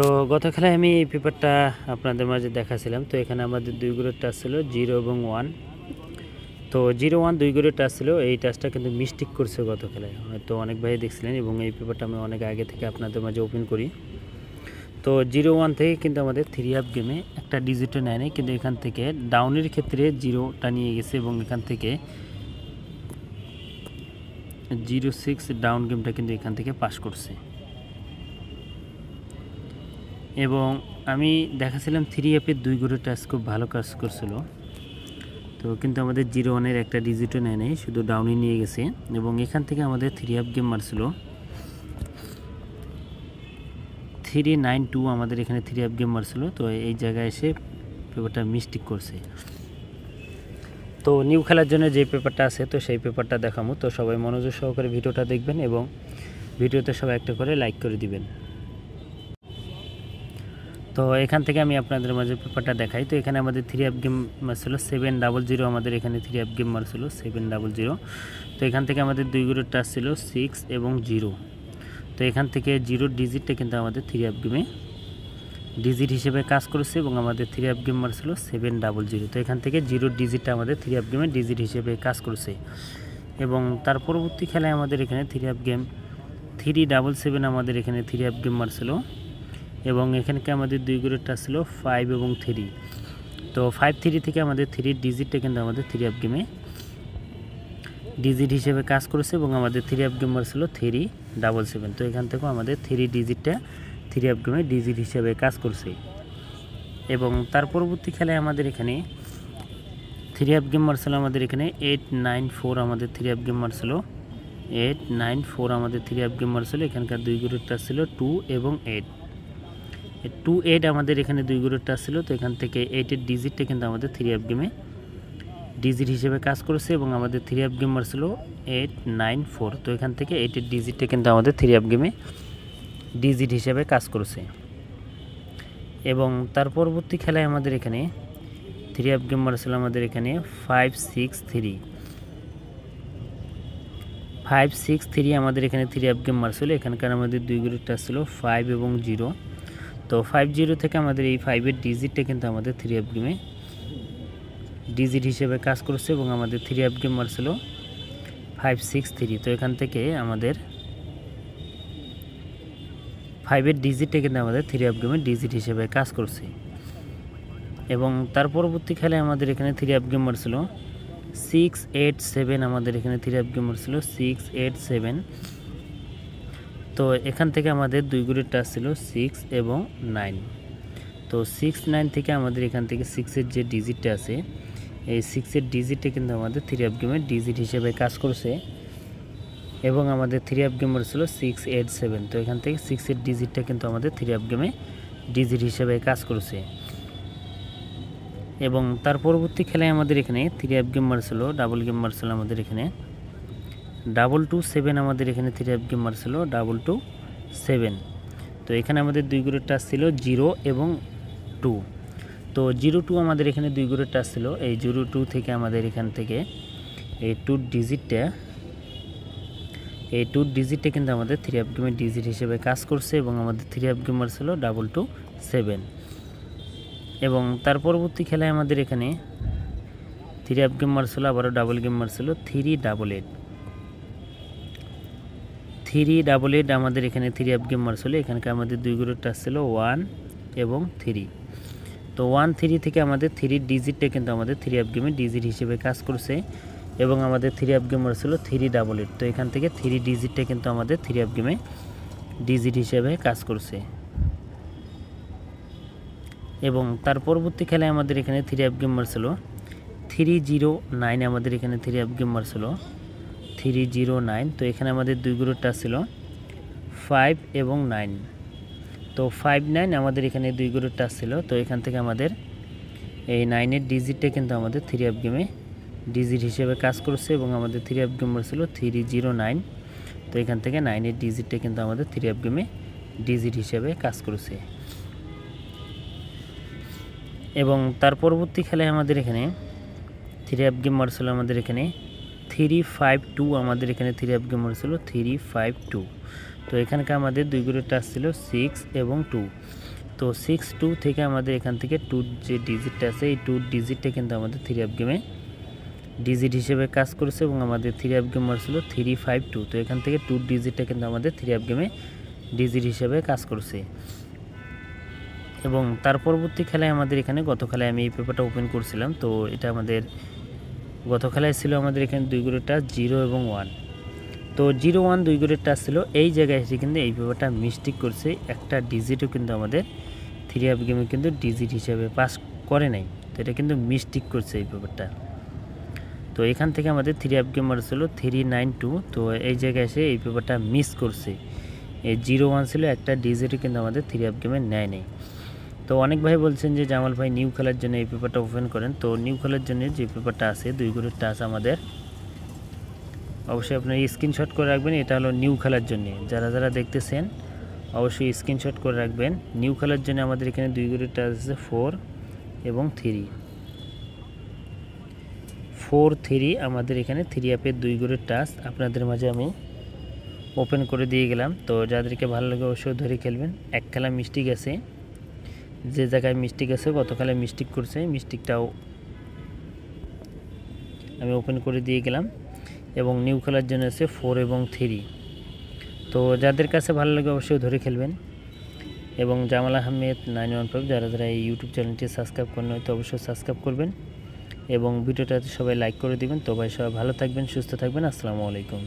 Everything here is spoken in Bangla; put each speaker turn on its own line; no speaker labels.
তো গত খেলায় আমি এই পেপারটা আপনাদের মাঝে দেখাছিলাম। তো এখানে আমাদের দুই গ্রুপের টাচ ছিল 0 এবং 1। তো 0, 1 দুই গ্রুপের টাচ ছিল। এই টাচটা কিন্তু মিস্টেক করছে গত খেলায়, হয়তো অনেক ভাই দেখছিলেন, এবং এই পেপারটা আমি অনেক আগে থেকে আপনাদের মাঝে ওপেন করি। তো 0, 1 থেকে কিন্তু আমাদের 3 হাফ গেমে একটা ডিজিটও নেয় নাই, কিন্তু এখান থেকে ডাউনের ক্ষেত্রে 0টা নিয়ে গেছে এবং এখান থেকে 0-6 ডাউন গেমটা কিন্তু এখান থেকে পাস করছে। এবং আমি দেখাছিলাম 3 অ্যাপের দুই গ্রুপের টাচ খুব ভালো কাজ করছিল। তো কিন্তু আমাদের 0-1-এর একটা ডিজিটও নেয় নাই, শুধু ডাউনে নিয়ে গেছে। এবং এখান থেকে আমাদের 3 হাফ গেম মারছিল 3-9-2, আমাদের এখানে 3 হাফ গেম মারছিল। তো এই জায়গায় এসে পেপারটা মিস্টেক করছে। তো নিউ খেলার জন্য যে পেপারটা আছে, তো সেই পেপারটা দেখাবো। তো সবাই মনোযোগ সহকারে ভিডিওটা দেখবেন এবং ভিডিওতে সবাই একটা করে লাইক করে দিবেন। তো এখান থেকে আমি আপনাদের মাঝে পেপারটা দেখাই। তো এখানে আমাদের 3 হাফ গেম মারছিল 7-0, আমাদের এখানে 3 হাফ গেম মারছিল 7-0। তো এখান থেকে আমাদের দুই গ্রুপের টাচ ছিল 6 এবং 0। তো এখান থেকে 0 ডিজিটটা কিন্তু আমাদের 3 হাফ গেমে ডিজিট হিসেবে কাজ করেছে এবং আমাদের 3 হাফ গেম মারছিল 7-0। তো এখান থেকে 0 ডিজিটটা আমাদের 3 হাফ গেমে ডিজিট হিসেবে কাজ করেছে। এবং তার পরবর্তী খেলায় আমাদের এখানে 3 হাফ গেম 3-7, আমাদের এখানে 3 হাফ গেম মারছিল। এবং এখানকে আমাদের দুই গ্রুপের টাচ ছিল 5 এবং 3। তো 5-3 থেকে আমাদের 3 ডিজিটটা কিন্তু আমাদের 3 হাফ গেমে ডিজিট হিসেবে কাজ করেছে এবং আমাদের 3 হাফ গেম ছিল 3-7। তো এখান থেকেও আমাদের 3 ডিজিটটা 3 হাফ গেমে ডিজিট হিসেবে কাজ করছে। এবং তার পরবর্তী খেলায় আমাদের এখানে 3 হাফ গেম মারছিল আমাদের এখানে 8-9-4, আমাদের 3 হাফ গেম মারছিল 8-9-4, আমাদের 3 হাফ গেম মারছিল। এখানকার দুই গ্রুপের টাচ ছিল 2 এবং 8। 2-8 আমাদের এখানে দুই গ্রুপের টাচ ছিল। তো এখান থেকে 8-এর ডিজিটটা কিন্তু আমাদের 3 হাফ গেমে ডিজিট হিসেবে কাজ করেছে এবং আমাদের 3 হাফ গেম মারছিল 8-9-4। তো এখান থেকে 8-এর ডিজিটটা কিন্তু আমাদের 3 হাফ গেমে ডিজিট হিসেবে কাজ করেছে। এবং তার পরবর্তী খেলায় আমাদের এখানে 3 হাফ গেম মারছিল আমাদের এখানে 5-6-3। 5-6-3, আমাদের এখানে 3 হাফ গেম মারছিল। এখানকার আমাদের দুই গ্রুপের টাচ ছিল 5 এবং 0। তো 5-0 থেকে আমাদের এই 5-এর ডিজিটটা কিন্তু আমাদের 3 হাফ গেমে ডিজিট হিসেবে কাজ করছে এবং আমাদের 3 হাফ গেম মারছিল 5-6-3। তো এখান থেকে আমাদের 5-এর ডিজিটটা কিন্তু আমাদের 3 হাফ গেমে ডিজিট হিসেবে কাজ করছে। এবং তার পরবর্তী খেলায় আমাদের এখানে 3 হাফ গেম মারছিল 6-8-7, আমাদের এখানে 3 হাফ গেম মারছিল 6-8-7। তো এখান থেকে আমাদের দুই গ্রুপের টাচ ছিল 6 এবং 9। তো 6-9 থেকে আমাদের এখান থেকে 6-এর যে ডিজিটটা আছে, এই 6-এর ডিজিটটা কিন্তু আমাদের 3 হাফ গেমের ডিজিট হিসেবে কাজ করছে এবং আমাদের 3 হাফ গেম ছিল 6-8-7। তো এখান থেকে 6-এর ডিজিটটা কিন্তু আমাদের 3 হাফ গেমে ডিজিট হিসেবে কাজ করছে। এবং তার পরবর্তী খেলায় আমাদের এখানে 3 হাফ গেম মারছিল ডাবল গেম মারছিল আমাদের এখানে 2-2-7, আমাদের এখানে 3 হাফ গেম মারছিল 2-2-7। তো এখানে আমাদের দুই গ্রুপের টাচ ছিল 0 এবং 2। তো 0-2 আমাদের এখানে দুই গ্রুপের টাচ ছিল। এই 0-2 থেকে আমাদের এখান থেকে এই 2 ডিজিটটা কিন্তু আমাদের 3 হাফ গেমের ডিজিট হিসেবে কাজ করছে এবং আমাদের 3 হাফ গেম মারছিল 2-2-7। এবং তার পরবর্তী খেলায় আমাদের এখানে 3 হাফ গেম মারছিল, আবারও ডাবল গেম মারছিল 3-8-8। 3-8-8, আমাদের এখানে 3 হাফ গেম মারছিল। এখানকার আমাদের দুই গ্রুপের টাচ ছিল 1 এবং 3। তো 1-3 থেকে আমাদের 3 ডিজিটটা কিন্তু আমাদের 3 হাফ গেমে ডিজিট হিসেবে কাজ করছে এবং আমাদের 3 হাফ গেম মারছিল 3-8-8। তো এখান থেকে 3 ডিজিটটা কিন্তু আমাদের 3 হাফ গেমে ডিজিট হিসেবে কাজ করছে। এবং তার পরবর্তী খেলায় আমাদের এখানে 3 হাফ গেম মারছিল 3-0-9, আমাদের এখানে 3 হাফ গেম মারছিল 3-0-9। তো এখানে আমাদের দুই গ্রুপের টাচ ছিল 5 এবং 9। তো 5-9, আমাদের এখানে দুই গ্রুপের টাচ ছিল। তো এখান থেকে আমাদের এই 9-এর ডিজিটটা কিন্তু আমাদের 3 হাফ গেমে ডিজিট হিসেবে কাজ করছে এবং আমাদের 3 হাফ গেম ছিল 3-0-9। তো এখান থেকে 9-এর ডিজিটটা কিন্তু আমাদের 3 হাফ গেমে ডিজিট হিসেবে কাজ করছে। এবং তার পরবর্তী খেলায় আমাদের এখানে 3 হাফ গেম মারছিল আমাদের এখানে 3-5-2, আমাদের এখানে 3 হাফ গেম মারছিল 3-5-2। তো এখানকার আমাদের দুই গ্রুপের টাচ ছিল 6 এবং 2। তো 6-2 থেকে আমাদের এখান থেকে 2 যে ডিজিটটা আছে এই 2 ডিজিটটা কিন্তু আমাদের 3F গেমে ডিজিট হিসেবে কাজ করেছে এবং আমাদের 3F গেম ছিল 352। তো এখান থেকে 2 ডিজিটটা কিন্তু আমাদের 3F গেমে ডিজিট হিসেবে কাজ করছে। এবং তার পরবর্তী খেলায় আমাদের এখানে গত খেলায় আমি এই পেপারটা ওপেন করছিলাম। তো এটা আমাদের গত খেলায় ছিল আমাদের এখানে 2 গড়ের টাচ 0 এবং 1। তো 0-1 2 গড়ের টাচ ছিল, এই জায়গায় এসে কিন্তু এই পেপারটা মিস্টেক করছে, একটা ডিজিটও কিন্তু আমাদের 3F গেমে কিন্তু ডিজিট হিসেবে পাস করে নাই। তো এটা কিন্তু মিস্টেক করছে এই পেপারটা। তো এখান থেকে আমাদের 3F গেমার ছিল 392। তো এই জায়গায় এসে এই পেপারটা মিস করছে, এই 0-1 ছিল, একটা ডিজিটও কিন্তু আমাদের 3F গেমে নেয় নেই। তো অনেক ভাই বলছেন যে জামাল ভাই নিউ খেলার জন্য এই পেপারটা ওপেন করেন। তো নিউ খেলার জন্য যে পেপারটা আছে 2 গড়ের টাচ আমাদের অবশ্যই আপনার স্ক্রিনশট করে রাখবেন। এটা হলো নিউ খেলার জন্য, যারা যারা দেখতেছেন অবশ্যই স্ক্রিনশট করে রাখবেন। নিউ খেলার জন্য আমাদের এখানে 2 গড়ের টাচ আছে 4 এবং 3। 4-3 আমাদের এখানে 3F-এর 2 গড়ের টাচ আপনাদের মাঝে আমি ওপেন করে দিয়ে গেলাম। তো যাদেরকে ভালো লাগে অবশ্যই ধরে খেলবেন। এক খেলা মিস্টেক আছে, যে জায়গায় মিস্টেক আছে গত খেলায় মিস্টেক করছে, মিস্টেকটাও আমি ওপেন করে দিয়ে গেলাম। এবং নিউ খেলার জন্য আছে 4 এবং 3। তো যাদের কাছে ভালো লাগে অবশ্যই ধরে খেলবেন। এবং জামাল আহমেদ 915 যারা যারা এই ইউটিউব চ্যানেলটি সাবস্ক্রাইব করেন হয়তো অবশ্যই সাবস্ক্রাইব করবেন এবং ভিডিওটাতে সবাই লাইক করে দিবেন। তো ভাই সবাই ভালো থাকবেন, সুস্থ থাকবেন। আসসালামু আলাইকুম।